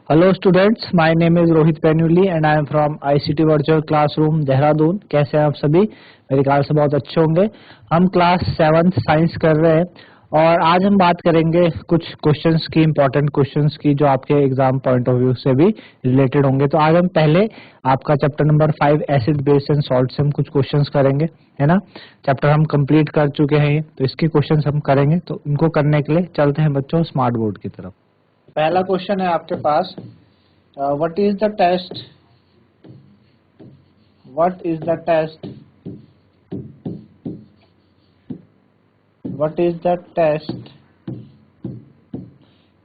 Hello students, my name is Rohit Painuly and I am from ICT virtual classroom Dehradun. कैसे हैं आप सभी? मेरे ख्याल से बहुत अच्छे होंगे। हम क्लास 7 साइंस कर रहे हैं और आज हम बात करेंगे कुछ क्वेश्चंस की, इंपॉर्टेंट क्वेश्चंस की, जो आपके एग्जाम पॉइंट ऑफ व्यू से भी रिलेटेड होंगे। तो आज हम पहले आपका chapter number 5 acid base and salt से हम कुछ क्वेश्चंस करेंगे, है ना। चैप्टर हम कंप्लीट कर चुके हैं ये, तो इसके क्वेश्चंस हम करेंगे। तो इनको करने के लिए चलते हैं बच्चों स्मार्ट बोर्ड की तरफ। पहला क्वेश्चन है आपके पास, what is the test, what is the test, what is the test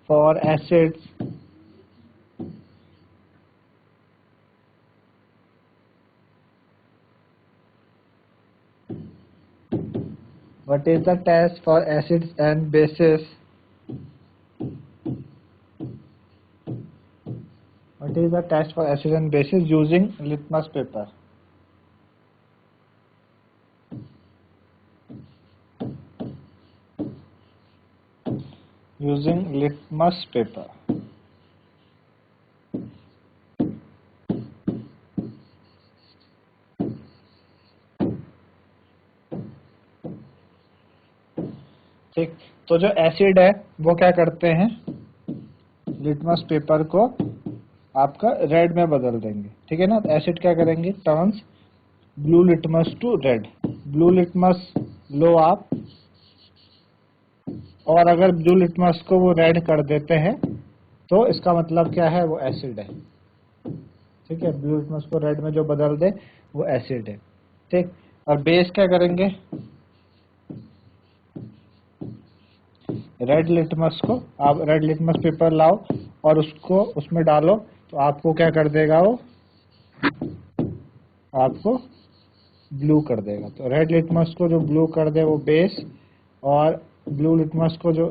for acids what is the test for acids and bases, what is the test for acids and bases using litmus paper? Using litmus paper. ठीक, तो जो acid है वो क्या करते हैं, litmus paper को आपका रेड में बदल देंगे, ठीक है ना। तो एसिड क्या करेंगे, turns blue litmus to red. Blue litmus लो आप, और अगर ब्लू लिटमस को वो रेड कर देते हैं तो इसका मतलब क्या है, वो एसिड है। ठीक है, ब्लू लिटमस को रेड में जो बदल दे वो एसिड है। ठीक, और बेस क्या करेंगे, रेड लिटमस को, आप रेड लिटमस पेपर लाओ और उसको उसमें डालो, तो आपको क्या कर देगा, वो आपको ब्लू कर देगा। तो रेड लिटमस को जो ब्लू कर दे वो बेस, और ब्लू लिटमस को जो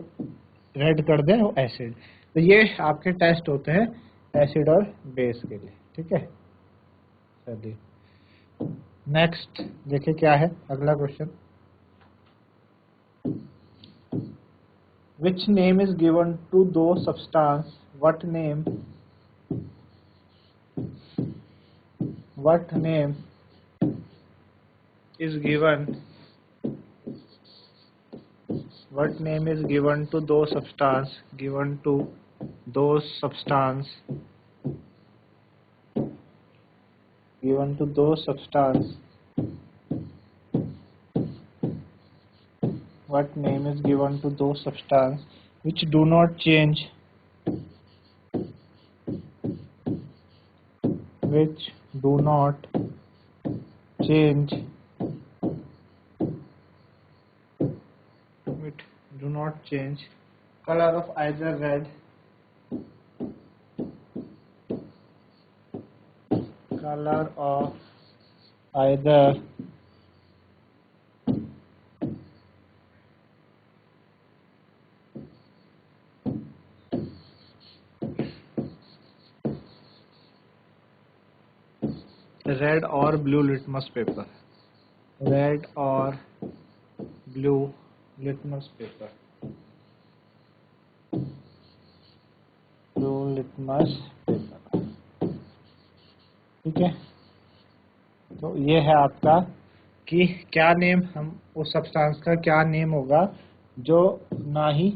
रेड कर दे वो एसिड। तो ये आपके टेस्ट होते हैं एसिड और बेस के लिए, ठीक है। चलिए नेक्स्ट देखिए क्या है अगला question. Which name is given to those substance? What name is given? What name is given to those substance? Given to those substance? Given to those substance. What name is given to those substance which do not change? Which do not change. Which do not change color of either red, color of either red or blue litmus paper, red or blue litmus paper, blue litmus paper। ठीक है, तो ये है आपका कि क्या name, हम उस सब्सटेंस का क्या नेम होगा जो ना ही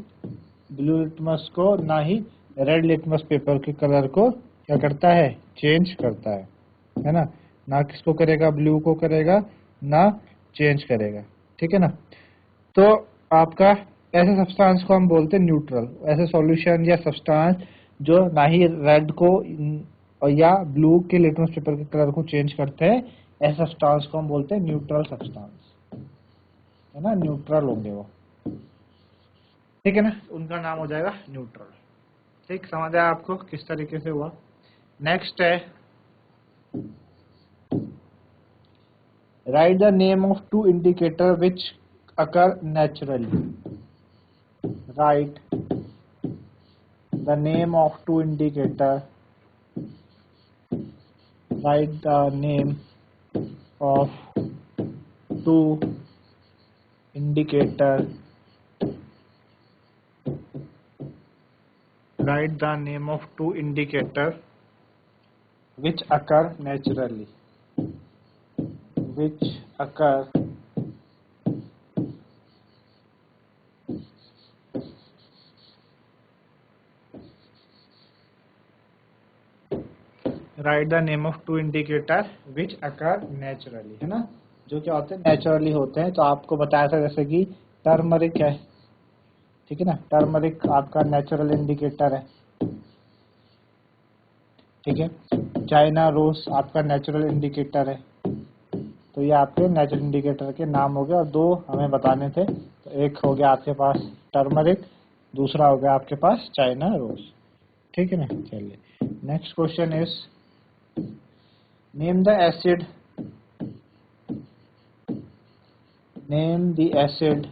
ब्लू लिटमस को ना ही रेड लिटमस पेपर के कलर को क्या करता है, चेंज करता है ना। ना किसको करेगा, ब्लू को करेगा, ना चेंज करेगा, ठीक है ना। तो आपका ऐसे सब्सटेंस को हम बोलते हैं न्यूट्रल। ऐसे सॉल्यूशन या सब्सटेंस जो ना ही रेड को और या ब्लू के लिटमस पेपर के कलर को चेंज करते हैं, ऐसे सब्सटेंस को हम बोलते हैं न्यूट्रल सब्सटेंस, है ना। न्यूट्रल होंगे वो, ठीक है ना, उनका नाम हो जाएगा न्यूट्रल। ठीक, समझ आया आपको किस तरीके से हुआ। नेक्स्ट है, write the name of two indicator which occur naturally. Write the name of two indicator, write the name of two indicator write the name of two indicator which occur naturally, which occur write the name of two indicator which occur naturally, है ना, जो क्या होते हैं naturally होते हैं। तो आपको बताया था जैसे कि टर्मरिक है, ठीक है ना, टर्मरिक आपका नेचुरल इंडिकेटर है, ठीक है। चाइना रोज आपका नेचुरल इंडिकेटर है। तो ये आपके नेचुरल इंडिकेटर के नाम हो गए और दो हमें बताने थे। तो एक हो गया आपके पास टर्मरिक, दूसरा हो गया आपके पास चाइना रोज, ठीक है ना। चलिए next question is name the acid, name the acid,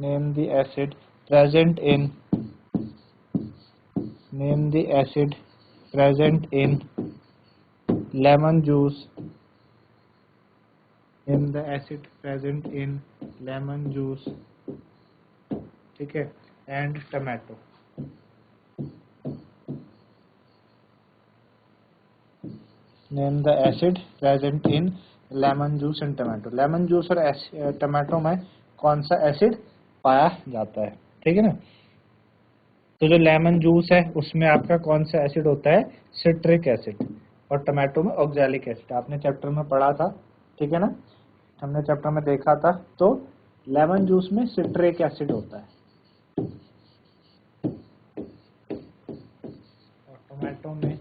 name the acid present in, name the acid present in lemon juice, name the acid present in lemon juice, ठीक है, and tomato। Name the acid present in lemon juice and tomato. Lemon juice और tomato में कौन सा acid पाया जाता है, ठीक है ना। तो जो लेमन जूस है उसमें आपका कौन सा एसिड होता है, सिट्रिक एसिड, और टमाटो में ऑक्सैलिक एसिड। आपने चैप्टर में पढ़ा था, ठीक है ना, हमने चैप्टर में देखा था। तो लेमन जूस में सिट्रिक एसिड होता है और टमाटो में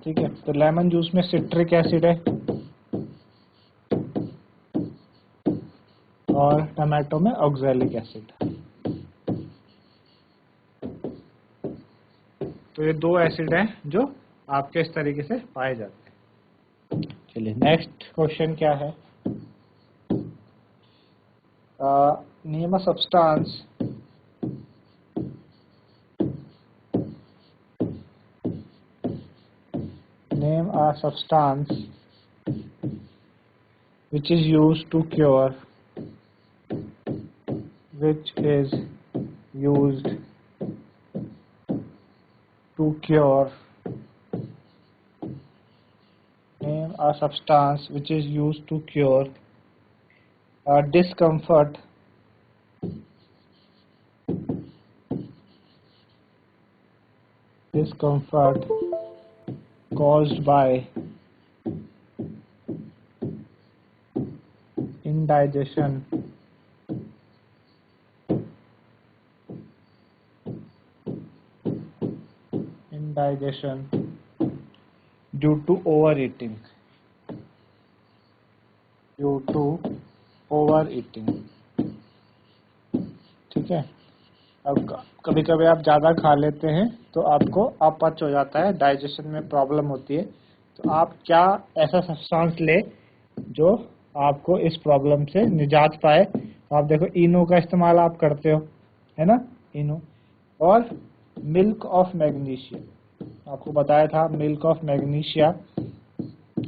ठीक है। तो लेमन जूस में सिट्रिक एसिड है और टमाटो में ऑक्सैलिक एसिड। तो ये दो एसिड हैं जो आपके इस तरीके से पाए जाते हैं। चलिए नेक्स्ट क्वेश्चन क्या है, name a substance name a substance which is used to cure, which is used to cure, name a substance which is used to cure discomfort, discomfort caused by indigestion, indigestion due to overeating, due to overeating, ठीक है। अब कभी कभी आप ज़्यादा खा लेते हैं तो आपको अपच हो जाता है, डाइजेशन में प्रॉब्लम होती है। तो आप क्या ऐसा सब्सटेंस ले जो आपको इस प्रॉब्लम से निजात पाए। तो आप देखो इनो का इस्तेमाल आप करते हो, है ना, इनो। और मिल्क ऑफ मैग्नीशिया, आपको बताया था मिल्क ऑफ मैग्नीशिया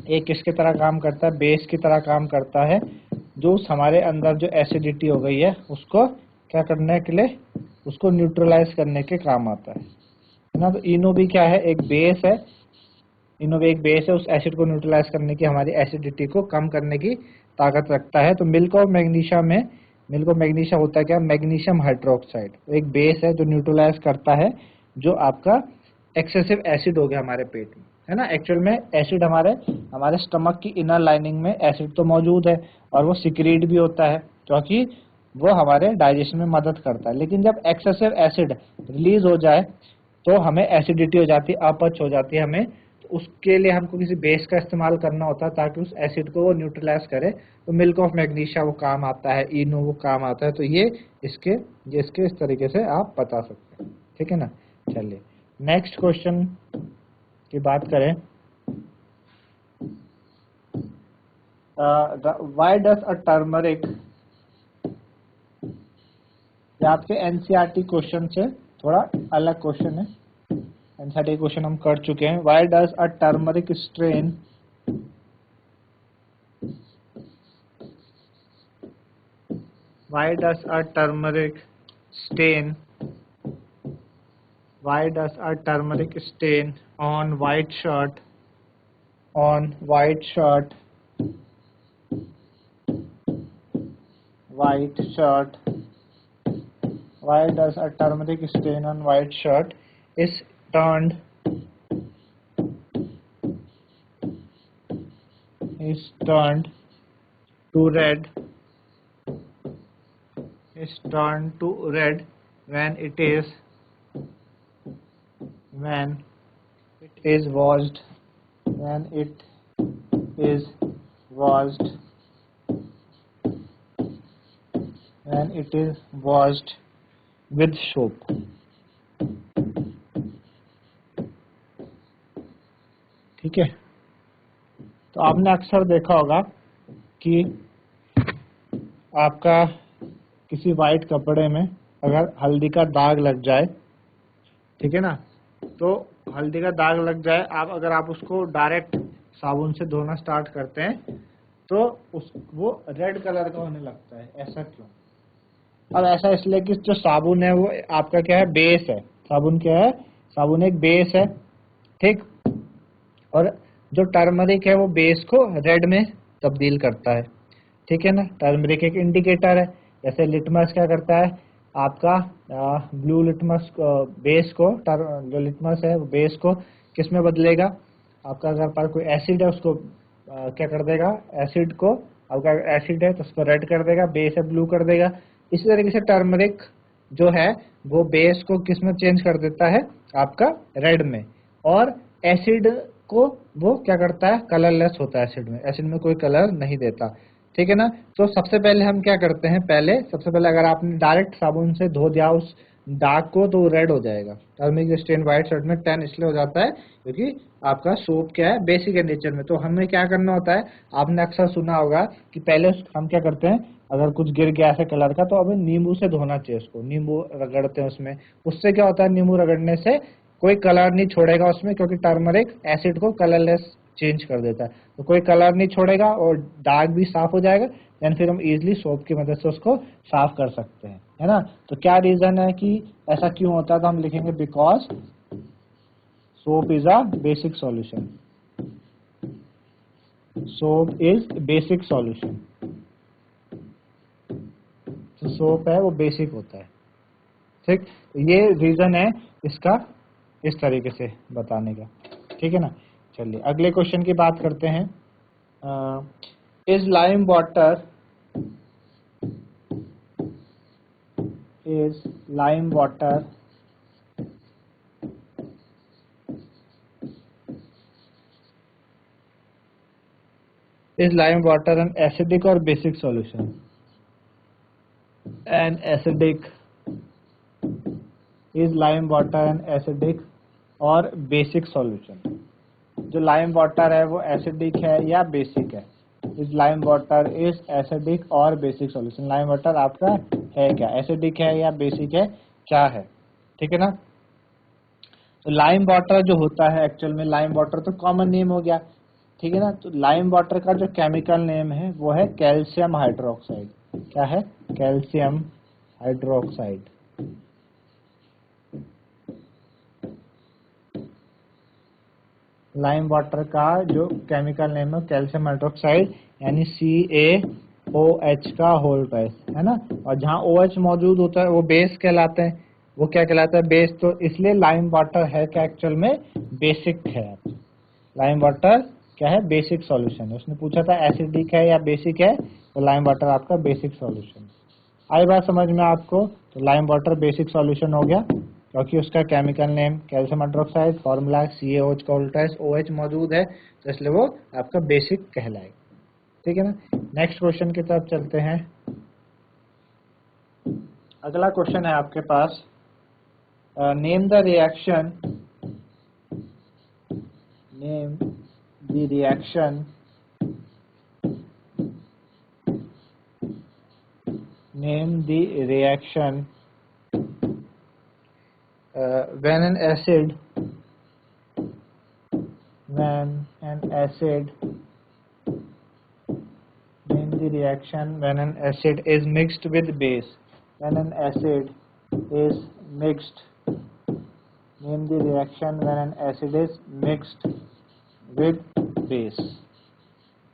एक किसकी तरह काम करता है, बेस की तरह काम करता है, जो हमारे अंदर जो एसिडिटी हो गई है उसको क्या करने के लिए, उसको न्यूट्रलाइज करने के काम आता है ना। तो इनो भी क्या है, एक बेस है, इनो भी एक बेस है, उस एसिड को न्यूट्रलाइज करने की, हमारी एसिडिटी को कम करने की ताकत रखता है। तो मिल्क ऑफ मैग्नीशिया में, मिल्क ऑफ मैग्नीशिया होता है क्या, मैग्नीशियम हाइड्रोक्साइड, एक बेस है जो न्यूट्रलाइज करता है जो आपका एक्सेसिव एसिड हो गया हमारे पेट में, है ना। एक्चुअल में एसिड हमारे स्टमक की इनर लाइनिंग में एसिड तो मौजूद है और वो सिक्रीट भी होता है क्योंकि वो हमारे डाइजेशन में मदद करता है। लेकिन जब एक्सेसिव एसिड रिलीज हो जाए तो हमें एसिडिटी हो जाती है, अपच हो जाती है हमें। तो उसके लिए हमको किसी बेस का इस्तेमाल करना होता है ताकि उस एसिड को वो न्यूट्रलाइज करे। तो मिल्क ऑफ मैग्नीशिया वो काम आता है, इनो वो काम आता है। तो ये इसके इस तरीके से आप बता सकते हैं, ठीक है ना। चलिए नेक्स्ट क्वेश्चन की बात करें। व्हाई डज अ टर्मरिक, ये आपके एनसीईआरटी क्वेश्चन से थोड़ा अलग क्वेश्चन है, एनसीईआरटी क्वेश्चन हम कर चुके हैं। Why does a turmeric strain why does a turmeric stain why does a turmeric stain on white shirt white shirt why does a turmeric stain on white shirt is turned to red when it is washed with soap। ठीक है, तो आपने अक्सर देखा होगा कि आपका किसी वाइट कपड़े में अगर हल्दी का दाग लग जाए, ठीक है ना, तो हल्दी का दाग लग जाए, अगर आप उसको डायरेक्ट साबुन से धोना स्टार्ट करते हैं तो वो रेड कलर का होने लगता है। ऐसा क्यों? अब ऐसा इसलिए कि जो साबुन है वो आपका क्या है, बेस है। साबुन क्या है? साबुन एक बेस है, ठीक। और जो टर्मरिक है वो बेस को रेड में तब्दील करता है, ठीक है ना। टर्मरिक एक इंडिकेटर है, जैसे लिटमस क्या करता है, आपका ब्लू लिटमस बेस को, जो लिटमस है वो बेस को किस में बदलेगा, आपका अगर पर कोई एसिड है उसको क्या कर देगा, एसिड को, आपका एसिड है तो उसको रेड कर देगा, बेस है ब्लू कर देगा। इसी तरीके से टर्मरिक जो है वो बेस को किस में चेंज कर देता है, आपका रेड में। और एसिड को वो क्या करता है, कलरलेस होता है। एसिड में कोई कलर नहीं देता, ठीक है ना। तो सबसे पहले हम क्या करते हैं, सबसे पहले अगर आपने डायरेक्ट साबुन से धो दिया उस दाग को तो रेड हो जाएगा। टर्मरिक स्टेन व्हाइट शर्ट में टैन इसलिए हो जाता है क्योंकि आपका सोप क्या है, बेसिक है नेचर में। तो हमें क्या करना होता है, आपने अक्सर सुना होगा कि पहले हम क्या करते हैं, अगर कुछ गिर गया ऐसे कलर का तो हमें नींबू से धोना चाहिए उसको, नींबू रगड़ते हैं उसमें। उससे क्या होता है, नींबू रगड़ने से कोई कलर नहीं छोड़ेगा उसमें, क्योंकि टर्मरिक एसिड को कलरलेस चेंज कर देता है, तो कोई कलर नहीं छोड़ेगा और दाग भी साफ हो जाएगा। देन फिर हम इजीली सोप की मदद से उसको साफ कर सकते हैं, है ना। तो क्या रीजन है कि ऐसा क्यों होता है, तो हम लिखेंगे because soap is a basic solution. Soap is basic solution, जो सोप है वो बेसिक होता है, ठीक। ये रीजन है इसका इस तरीके से बताने का, ठीक है ना। चलिए अगले क्वेश्चन की बात करते हैं। Is lime water an acidic or basic solution? Is lime water an acidic और बेसिक सॉल्यूशन? जो लाइम वाटर है वो एसिडिक है या बेसिक है? इस लाइम वाटर इज एसिडिक और बेसिक सॉल्यूशन। लाइम वाटर आपका है क्या, एसिडिक है या बेसिक है, क्या है, ठीक है ना। तो लाइम वाटर जो होता है, एक्चुअल में लाइम वाटर तो कॉमन नेम हो गया, ठीक है ना। तो लाइम वाटर का जो केमिकल नेम है वो है कैल्शियम हाइड्रोक्साइड। क्या है? Calcium hydroxide. लाइम वाटर का जो केमिकल नेम है कैल्शियम हाइड्रोक्साइड, यानी CaOH का होल ट्वाइस, है ना। और जहाँ OH मौजूद होता है वो बेस कहलाते हैं। वो क्या कहलाता है, बेस। तो इसलिए लाइम वाटर है क्या, एक्चुअल में बेसिक है। लाइम वाटर क्या है, बेसिक सॉल्यूशन है। उसने पूछा था एसिडिक है या बेसिक है, तो लाइम वाटर आपका बेसिक सॉल्यूशन। आई बात समझ में आपको? तो लाइम वाटर बेसिक सॉल्यूशन हो गया क्योंकि उसका chemical name calcium hydroxide, formula CaOH का उल्टा OH मौजूद है, तो इसलिए वो आपका बेसिक कहलाएगा, ठीक है ना। नेक्स्ट क्वेश्चन की तरफ चलते हैं। अगला क्वेश्चन है आपके पास, name the reaction when an acid name the reaction when an acid is mixed with base. When an acid is mixed, name the reaction when an acid is mixed with base.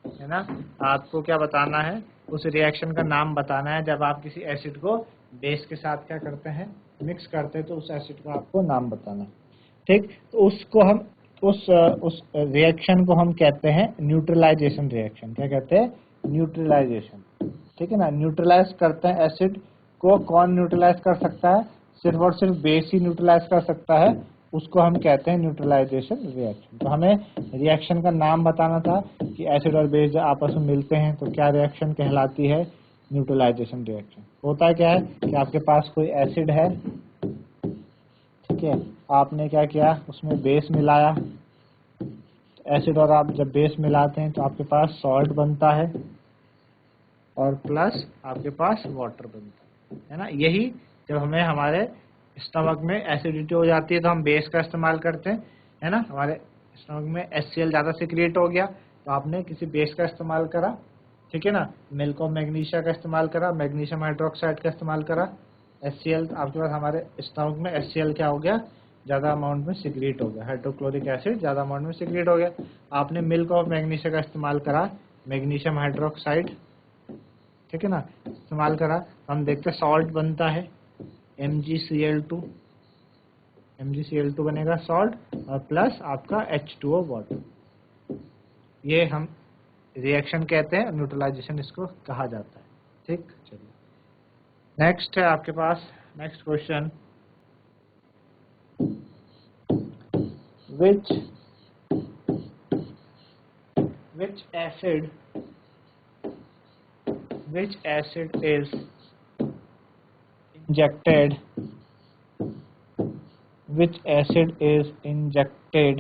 है ना, आपको क्या बताना है, उस reaction का नाम बताना है जब आप किसी एसिड को बेस के साथ क्या करते हैं, मिक्स करते हैं, तो उस एसिड का आपको नाम बताना है। ठीक, तो उसको हम उस रिएक्शन को हम कहते हैं न्यूट्रलाइजेशन रिएक्शन। क्या कहते हैं? न्यूट्रलाइजेशन। ठीक है ना, न्यूट्रलाइज करते हैं एसिड को। कौन न्यूट्रलाइज कर सकता है? सिर्फ और सिर्फ बेस ही न्यूट्रलाइज कर सकता है, उसको हम कहते हैं न्यूट्रलाइजेशन रिएक्शन। तो हमें रिएक्शन का नाम बताना था कि एसिड और बेस जब आपस में मिलते हैं तो क्या रिएक्शन कहलाती है? Neutralization reaction. होता क्या है कि आपके पास कोई एसिड है, ठीक है, आपने क्या किया, उसमें बेस मिलाया। एसिड और आप जब बेस मिलाते हैं तो आपके पास सॉल्ट बनता है और प्लस आपके पास वाटर बनता है ना। यही जब हमें हमारे स्टमक में एसिडिटी हो जाती है तो हम बेस का इस्तेमाल करते हैं, है ना। हमारे स्टमक में HCl ज़्यादा सिक्रिएट हो गया तो आपने किसी बेस का इस्तेमाल करा, ठीक है ना। मिल्क ऑफ मैग्नीशिया का इस्तेमाल करा, मैग्नीशियम हाइड्रोक्साइड का इस्तेमाल करा, HCl आपके पास हमारे स्टमक में HCl क्या हो गया, ज़्यादा अमाउंट में सिक्रिएट हो गया, हाइड्रोक्लोरिक एसिड ज़्यादा अमाउंट में सिक्रिएट हो गया। आपने मिल्क ऑफ मैग्नीशिया का इस्तेमाल करा, मैग्नीशियम हाइड्रोक्साइड, ठीक है ना, इस्तेमाल करा, हम देखते हैं सॉल्ट बनता है MgCl2, MgCl2 बनेगा सॉल्ट और प्लस आपका H2O वाटर। ये हम रिएक्शन कहते हैं, न्यूट्रलाइजेशन इसको कहा जाता है। ठीक, चलिए नेक्स्ट है आपके पास, next question, which acid is injected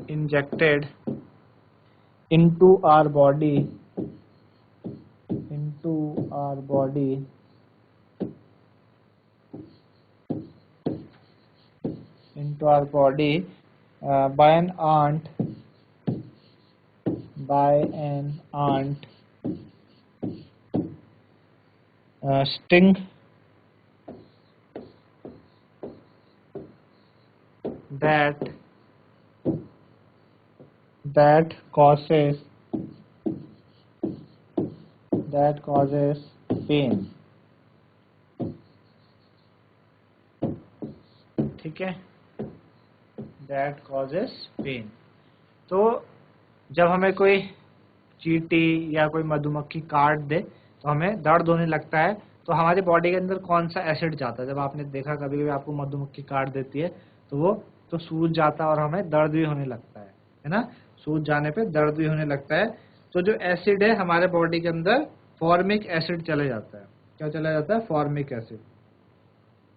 injected into our body by an ant sting that causes pain। ठीक है, that causes pain। तो जब हमें कोई चींटी या कोई मधुमक्खी काट दे तो हमें दर्द होने लगता है, तो हमारी बॉडी के अंदर कौन सा एसिड जाता है? जब आपने देखा कभी कभी आपको मधुमक्खी काट देती है तो वो तो सूज जाता है और हमें दर्द भी होने लगता है ना। सूज जाने पे दर्द भी होने लगता है। तो जो एसिड है हमारे बॉडी के अंदर, फॉर्मिक एसिड चले जाता है। क्या चला जाता है? Formic acid.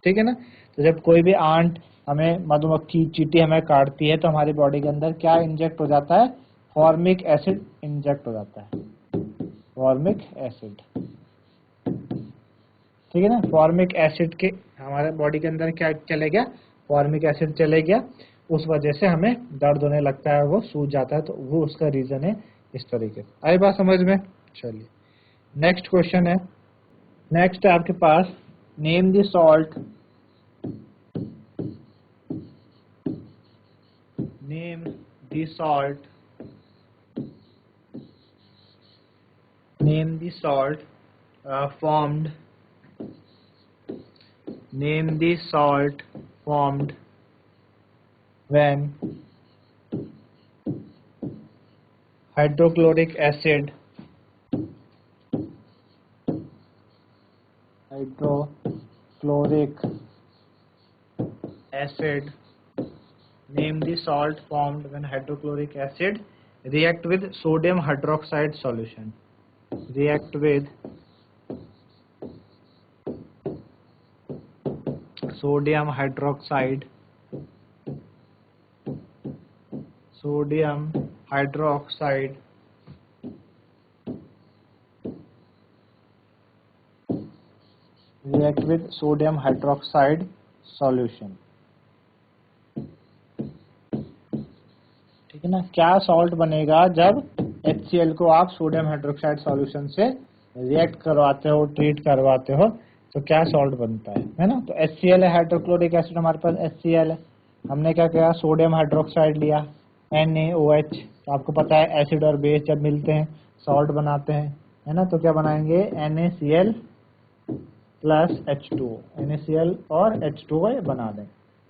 ठीक है ना। तो जब कोई भी आंट हमें, मधुमक्खी, चींटी हमें काटती है तो हमारी बॉडी के अंदर क्या इंजेक्ट हो जाता है? फॉर्मिक एसिड इंजेक्ट हो जाता है, फॉर्मिक एसिड। ठीक है ना, फॉर्मिक एसिड के हमारे बॉडी के अंदर क्या चले गया? फॉर्मिक एसिड चले गया, उस वजह से हमें दर्द होने लगता है, वो सूज जाता है। तो वो उसका रीजन है। इस तरीके से आई बात समझ में? चलिए नेक्स्ट क्वेश्चन है, नेक्स्ट है आपके पास, name the salt, name the salt formed when hydrochloric acid name the salt formed when hydrochloric acid react with sodium hydroxide solution, react with sodium hydroxide react with sodium hydroxide solution। ठीक है ना, क्या salt बनेगा जब HCl को आप sodium hydroxide solution से react करवाते हो, ट्रीट करवाते हो, तो क्या सॉल्ट बनता है ना। तो HCl है, हाइड्रोक्लोरिक एसिड हमारे पास HCl है, हमने क्या किया, सोडियम हाइड्रोक्साइड लिया NaOH। तो आपको पता है एसिड और बेस जब मिलते हैं सॉल्ट बनाते हैं, है ना। तो क्या बनाएंगे, NaCl प्लस H2O, NaCl और H2O बना दें।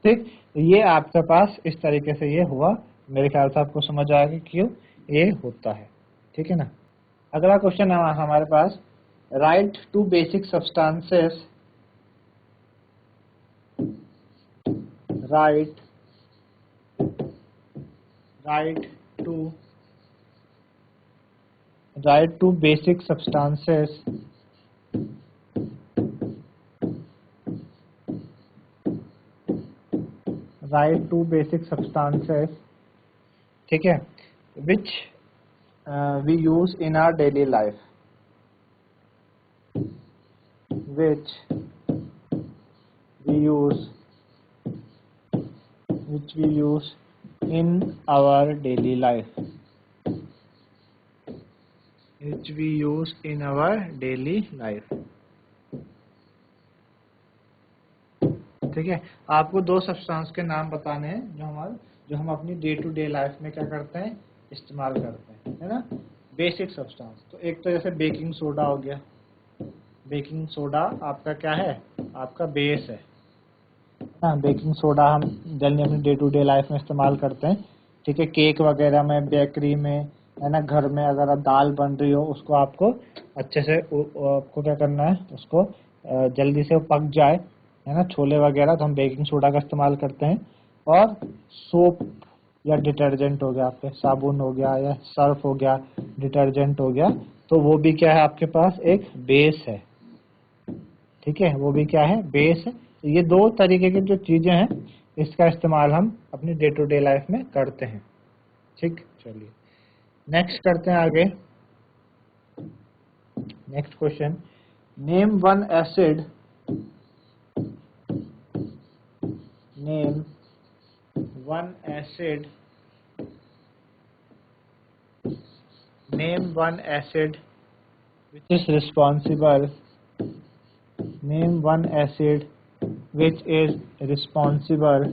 ठीक, ये आपके पास इस तरीके से ये हुआ। मेरे ख्याल से आपको समझ आया कि क्यों ये होता है। ठीक है ना। अगला क्वेश्चन है हमारे पास, write to basic substances, write to basic substances ठीक है, which we use in our daily life, which we use in our daily life, ठीक है। आपको दो सब्सटेंस के नाम बताने हैं जो हम अपनी डे टू डे लाइफ में क्या करते हैं, इस्तेमाल करते हैं, है ना। बेसिक सब्सटेंस, तो एक तो जैसे बेकिंग सोडा हो गया। बेकिंग सोडा आपका क्या है, आपका बेस है ना। बेकिंग सोडा हम जनरली अपनी डे टू डे लाइफ में इस्तेमाल करते हैं। ठीक है, केक वगैरह में, बेकरी में, है ना, घर में अगर आप दाल बन रही हो, उसको आपको अच्छे से आपको क्या करना है, उसको जल्दी से पक जाए, है ना, छोले वगैरह, तो हम बेकिंग सोडा का इस्तेमाल करते हैं। और सोप या डिटर्जेंट हो गया, आपके साबुन हो गया या सर्फ हो गया, डिटर्जेंट हो गया, तो वो भी क्या है, आपके पास एक बेस है। ठीक है, वो भी क्या है, बेस है। ये दो तरीके की जो चीजें हैं, इसका इस्तेमाल हम अपनी डे टू डे लाइफ में करते हैं। ठीक, चलिए नेक्स्ट करते हैं आगे। Next question, name one acid, name one acid, name one acid which is responsible, name one acid which is responsible,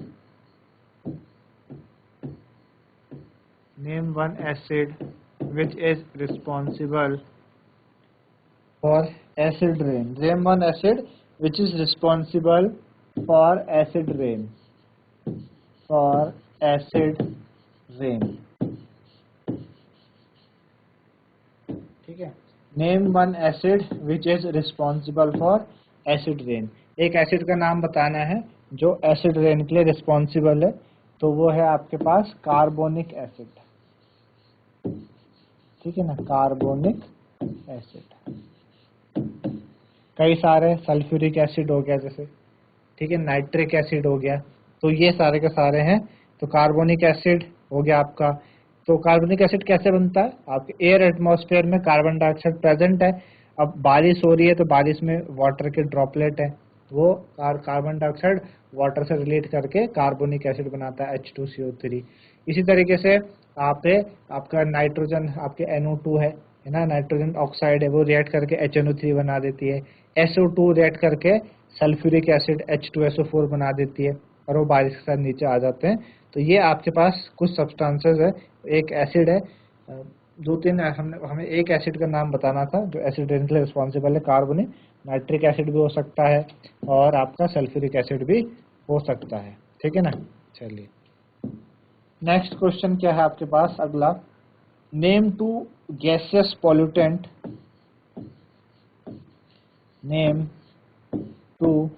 name one acid which is responsible for acid rain, name one acid which is responsible for acid rain, for acid rain। ठीक है, name one acid which is responsible for acid rain. एक acid का नाम बताना है जो acid rain के लिए रिस्पॉन्सिबल है, तो वो है आपके पास कार्बोनिक एसिड। ठीक है ना, कार्बोनिक एसिड। कई सारे, सल्फ्यूरिक एसिड हो गया जैसे, ठीक है, नाइट्रिक एसिड हो गया, तो ये सारे के सारे हैं। तो कार्बोनिक एसिड हो गया आपका। तो कार्बोनिक एसिड कैसे बनता है, आपके एयर एटमॉस्फेयर में कार्बन डाइऑक्साइड प्रेजेंट है। अब बारिश हो रही है तो बारिश में वाटर के ड्रॉपलेट है, वो कार्बन डाइऑक्साइड वाटर से रिलेट करके कार्बोनिक एसिड बनाता है, H2CO3। इसी तरीके से आपका नाइट्रोजन, आपके NO2 है ना, नाइट्रोजन ऑक्साइड है, वो रिएक्ट करके HNO3 बना देती है। SO2 रिएक्ट करके सल्फ्यूरिक एसिड H2SO4 बना देती है, और वो बारिश के साथ नीचे आ जाते हैं। तो ये आपके पास कुछ सब्सटेंसेस है, एक एसिड है, दो तीन, हमें एक एसिड का नाम बताना था जो एसिड रेन के लिए रिस्पॉन्सिबल है। कार्बोनिक, नाइट्रिक एसिड भी हो सकता है, और आपका सल्फ्यूरिक एसिड भी हो सकता है। ठीक है ना, चलिए नेक्स्ट क्वेश्चन क्या है आपके पास अगला, name two gaseous pollutant, name two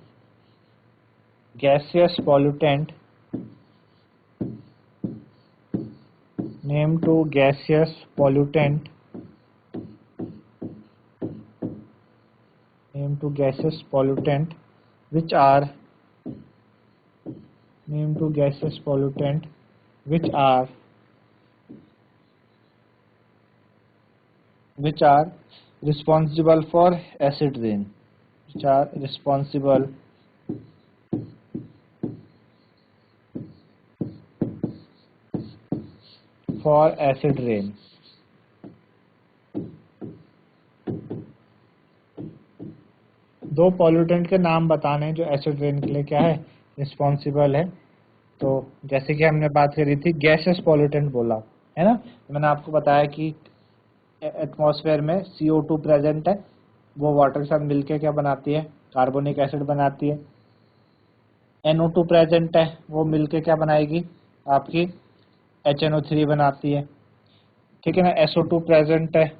gaseous pollutant, name to gaseous pollutant, name to gaseous pollutant which are, name to gaseous pollutant which are responsible for acid rain, which are responsible for acid rain. दो pollutant के नाम बताने हैं जो acid rain के लिए क्या है, रिस्पॉन्सिबल है। तो जैसे कि हमने बात करी थी गैसेस पॉल्यूटेंट बोला है ना, तो मैंने आपको बताया कि एटमॉस्फेयर में CO2 प्रेजेंट है, वो वाटर के साथ मिलकर क्या बनाती है, कार्बोनिक एसिड बनाती है। NO2 प्रेजेंट है, वो मिलकर क्या बनाएगी, आपकी HNO3 बनाती है, ठीक है ना। SO2 प्रेजेंट है,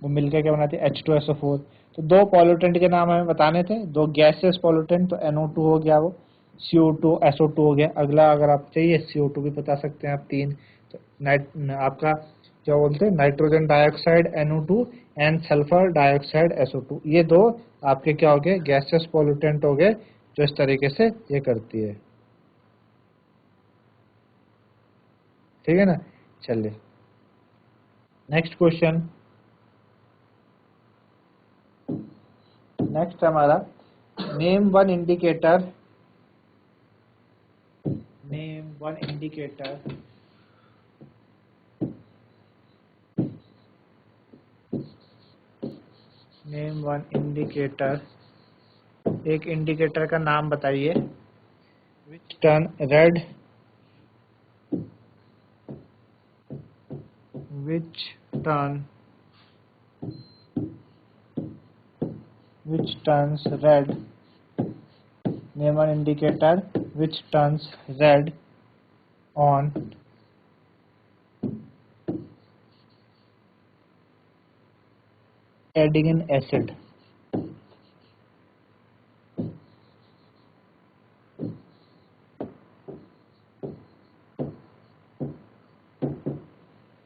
वो मिलकर क्या बनाती है, H2SO4। तो दो पॉल्यूटेंट के नाम हमें बताने थे, दो गैसेस पॉल्यूटेंट, तो NO2 हो गया, वो CO2 SO2 हो गया। अगला अगर आप चाहिए CO2 भी बता सकते हैं आप, तीन। तो आपका क्या बोलते हैं, nitrogen dioxide NO2 and sulphur dioxide SO2, ये दो आपके क्या हो गए, गैसेस पॉल्यूटेंट हो गए, जो इस तरीके से ये करती है, ठीक है ना। चलिए नेक्स्ट क्वेश्चन। नेक्स्ट हमारा name one indicator, name one indicator name one indicator, एक इंडिकेटर का नाम बताइए विच turn red, which turns red, name an indicator which turns red on adding an acid।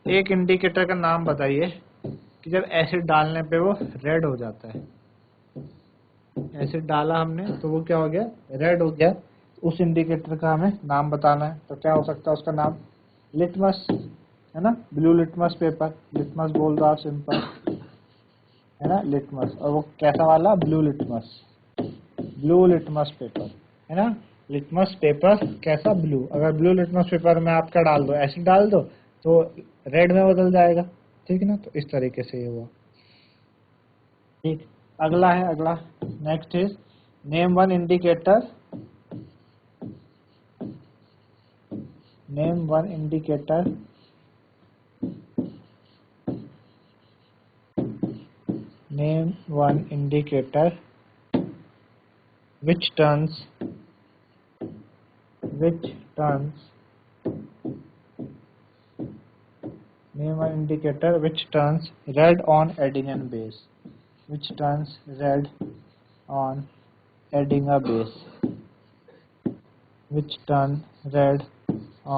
एक इंडिकेटर का नाम बताइए कि जब एसिड डालने पे वो रेड हो जाता है, एसिड डाला हमने तो वो क्या हो गया, रेड हो गया। उस इंडिकेटर का हमें नाम बताना है, तो क्या हो सकता है उसका नाम, लिटमस, है ना, ब्लू लिटमस पेपर, लिटमस बोल दो आप सिंपल, है ना, लिटमस। और वो कैसा वाला, blue litmus, blue litmus paper, है ना। लिटमस पेपर कैसा, ब्लू। अगर ब्लू लिटमस पेपर में आप क्या डाल दो, एसिड डाल दो, तो रेड में बदल जाएगा, ठीक है ना। तो इस तरीके से ये हुआ, ठीक। अगला है, अगला next is name one indicator, name one indicator name one indicator which turns name an indicator which turns red on adding a base, which turns red on adding a base, which turn red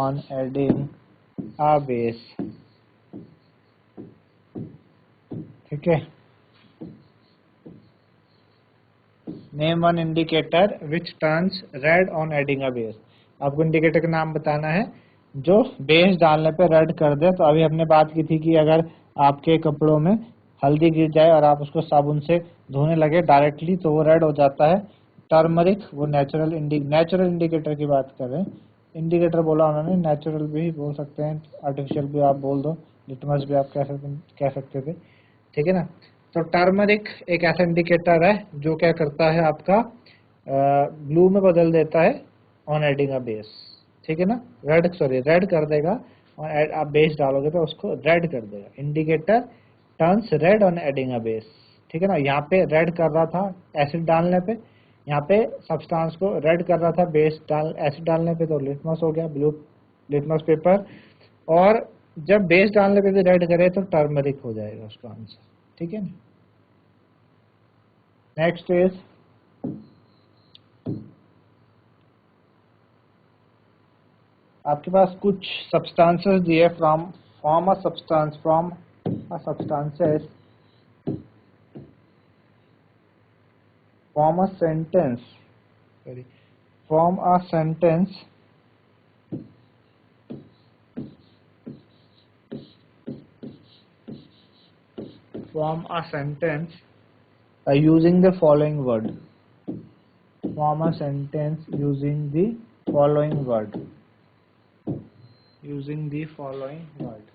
on adding a base, ठीक है। Name one indicator which turns red on adding a base, आपको indicator का नाम बताना है जो base डालने पे रेड कर दे। तो अभी हमने बात की थी कि अगर आपके कपड़ों में हल्दी गिर जाए और आप उसको साबुन से धोने लगे डायरेक्टली तो वो रेड हो जाता है। टर्मरिक वो नेचुरल इंडिकेटर की बात कर रहे हैं, इंडिकेटर बोला उन्होंने, नेचुरल भी बोल सकते हैं, आर्टिफिशियल भी आप बोल दो, लिटमस भी आप कह सकते थे, ठीक है ना। तो टर्मरिक एक ऐसा इंडिकेटर है जो क्या करता है, आपका ब्लू में बदल देता है ऑन एडिंग अ बेस, ठीक है ना। रेड कर देगा, और आप बेस डालोगे तो उसको रेड कर देगा। Indicator turns red on adding a base, ठीक है ना। यहाँ पे रेड कर रहा था एसिड डालने पे, यहाँ पे सब्सटेंस को रेड कर रहा था एसिड डालने पे, तो लिटमस हो गया, ब्लू लिटमस पेपर। और जब बेस डालने पे भी रेड करे तो टर्मरिक हो जाएगा उसका आंसर, ठीक है ना। नेक्स्ट इज आपके पास कुछ सब्सटेंसेस दिए, form a substance from a substances, form a sentence, form a sentence using the following word, form a sentence using the following word. Using the following word.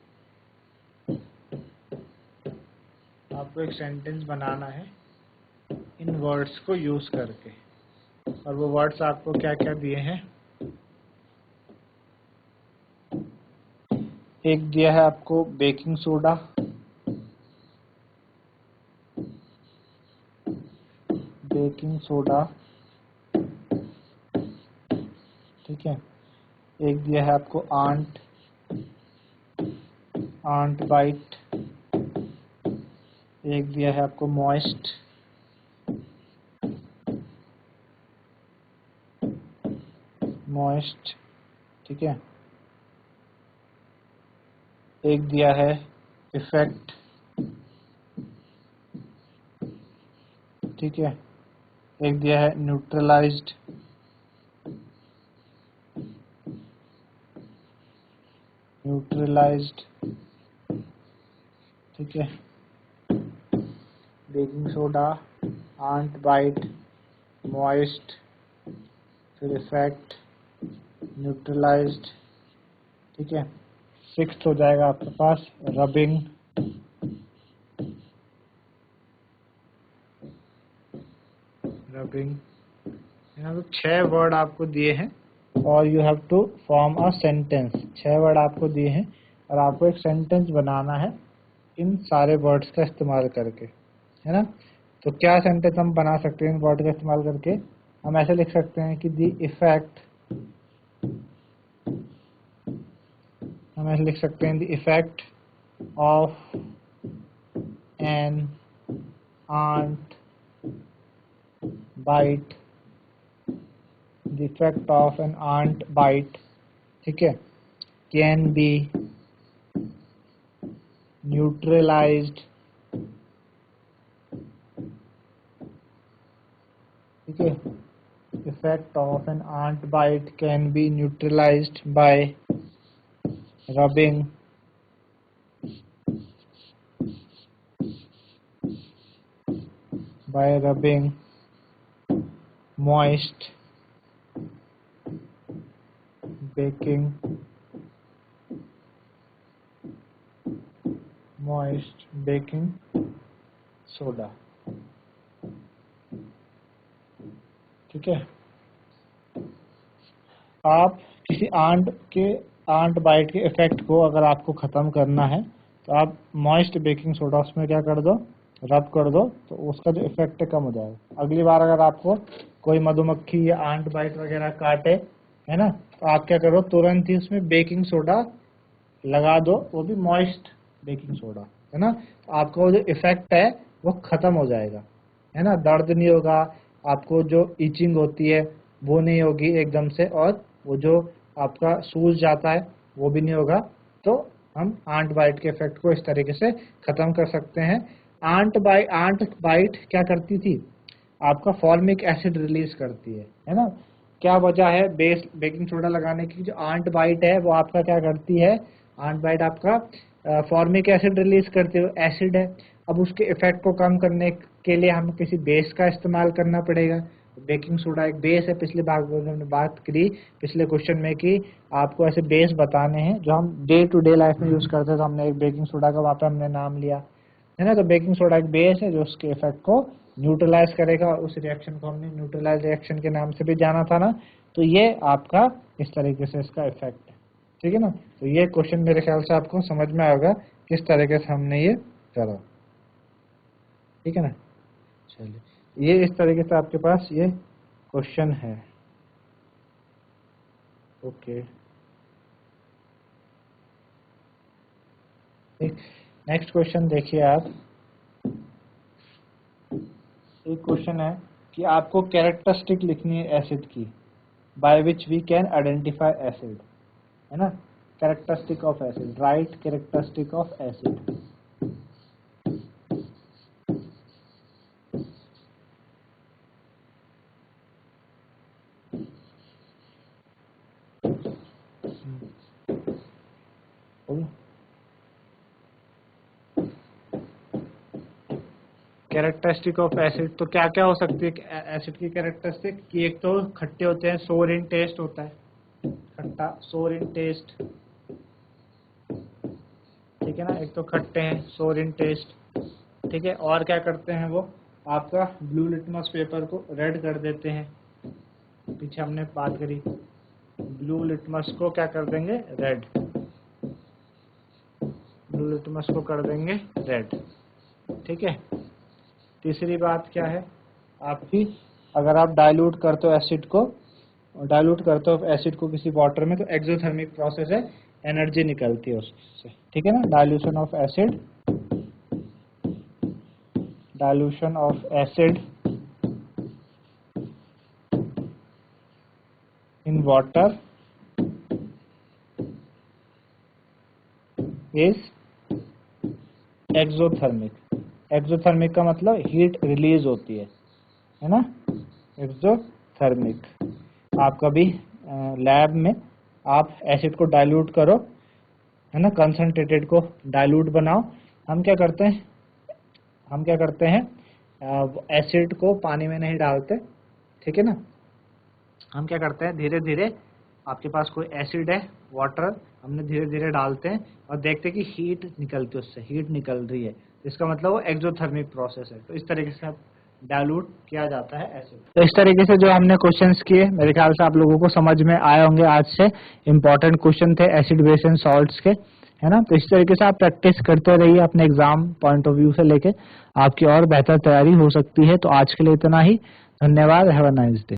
आपको एक sentence बनाना है इन words को use करके, और वो words आपको क्या क्या दिए हैं। एक दिया है आपको बेकिंग सोडा, बेकिंग सोडा, ठीक है। एक दिया है आपको आंट, आंट बाइट। एक दिया है आपको मॉइस्ट, मॉइस्ट, ठीक है। एक दिया है इफेक्ट, ठीक है। एक दिया है न्यूट्रलाइज्ड, न्यूट्रलाइज्ड, ठीक है। Baking soda, ant bite, moist, फिर इफेक्ट, न्यूट्रलाइज्ड, ठीक है। सिक्स्थ हो जाएगा आपके पास रबिंग, रबिंग। यहाँ पे 6 वर्ड आपको दिए हैं और you have to form a sentence. 6 word आपको दिए हैं और आपको एक सेंटेंस बनाना है इन सारे वर्ड्स का इस्तेमाल करके, है ना। तो क्या सेंटेंस हम बना सकते हैं इन वर्ड का इस्तेमाल करके? हम ऐसे लिख सकते हैं कि द इफेक्ट, हम ऐसे लिख सकते हैं the effect of an ant bite, the effect of an ant bite, ठीक है, कैन बी न्यूट्रलाइज्ड, ठीक है। Effect of an ant bite can be neutralized by rubbing moist baking soda, ठीक है। आप किसी आंट बाइट के इफेक्ट को अगर आपको ख़त्म करना है तो आप मॉइस्ट बेकिंग सोडा उसमें क्या कर दो, रब कर दो, तो उसका जो इफेक्ट है कम हो जाएगा। अगली बार अगर आपको कोई मधुमक्खी या आंट बाइट वगैरह काटे, है ना, तो आप क्या करो, तुरंत ही उसमें बेकिंग सोडा लगा दो, वो भी मॉइस्ट बेकिंग सोडा, है ना। तो आपका वो जो इफेक्ट है वो ख़त्म हो जाएगा, है ना। दर्द नहीं होगा, आपको जो इचिंग होती है वो नहीं होगी एकदम से, और वो जो आपका सूज जाता है वो भी नहीं होगा। तो हम आंट बाइट के इफेक्ट को इस तरीके से ख़त्म कर सकते हैं। आंट बाइट क्या करती थी, आपका फॉर्मिक एसिड रिलीज करती है ना। क्या वजह है बेकिंग सोडा लगाने की? जो आंट बाइट है वो आपका क्या करती है, आंट बाइट आपका फॉर्मिक एसिड रिलीज करती है, एसिड है। अब उसके इफेक्ट को कम करने के लिए हमें किसी बेस का इस्तेमाल करना पड़ेगा। बेकिंग सोडा एक बेस है, पिछले भाग में हमने बात करी पिछले क्वेश्चन में कि आपको ऐसे बेस बताने हैं जो हम डे टू डे लाइफ में यूज करते हैं। तो हमने एक बेकिंग सोडा का वहाँ पे हमने नाम लिया, है ना। तो बेकिंग सोडा एक बेस है जो उसके इफेक्ट को न्यूट्रलाइज करेगा, और उस रिएक्शन को हमने न्यूट्रलाइज रिएक्शन के नाम से भी जाना था ना। तो ये आपका इस तरीके से इसका इफेक्ट है, ठीक है ना। तो ये क्वेश्चन मेरे ख्याल से आपको समझ में आएगा किस तरीके से हमने ये करा, ठीक है ना। चलिए, ये इस तरीके से आपके पास ये क्वेश्चन है, ओके। नेक्स्ट क्वेश्चन देखिए आप। एक क्वेश्चन है कि आपको कैरेक्टरिस्टिक लिखनी है एसिड की, by which we can identify acid, है ना। Characteristic of acid, write characteristic of acid. Characteristic of acid, तो क्या क्या हो सकती है एसिड की कैरेक्टरिस्टिक? कि एक तो खट्टे होते हैं, सोर इन टेस्ट होता है, खट्टा, सोर इन टेस्ट, ठीक है ना, एक तो खट्टे हैं, सोर इन टेस्ट, ठीक है। और क्या करते हैं वो, आपका ब्लू लिटमस पेपर को रेड कर देते हैं, पीछे हमने बात करी, ब्लू लिटमस को क्या कर देंगे, रेड, ब्लू लिटमस को कर देंगे रेड, ठीक है। तीसरी बात क्या है आपकी, अगर आप डाइल्यूट करते हो एसिड को, डाइल्यूट करते हो एसिड को किसी वाटर में, तो एक्सोथर्मिक प्रोसेस है, एनर्जी निकलती है उससे, ठीक है ना। Dilution of acid, dilution of acid in water is exothermic. Exothermic का मतलब हीट रिलीज होती है ना, एक्सोथर्मिक। आप कभी लैब में आप एसिड को डाइल्यूट करो, है ना, कंसंट्रेटेड को डाइल्यूट बनाओ, हम क्या करते हैं एसिड को पानी में नहीं डालते, ठीक है ना, हम क्या करते हैं धीरे धीरे, आपके पास कोई एसिड है, वाटर, हमने धीरे धीरे डालते हैं और देखते हैं कि हीट निकलती है, उससे हीट निकल रही है, इसका मतलब वो एक्सोथर्मिक प्रोसेस है। तो इस तरीके से डाइल्यूट किया जाता है एसिड। तो इस तरीके से जो हमने क्वेश्चंस किए, मेरे ख्याल से आप लोगों को समझ में आए होंगे। आज से इम्पोर्टेंट क्वेश्चन थे एसिड बेस एंड सॉल्ट्स के, है ना। तो इस तरीके से आप प्रैक्टिस करते रहिए, अपने एग्जाम पॉइंट ऑफ व्यू से लेके आपकी और बेहतर तैयारी हो सकती है। तो आज के लिए इतना ही, धन्यवाद, हैव अ नाइस डे।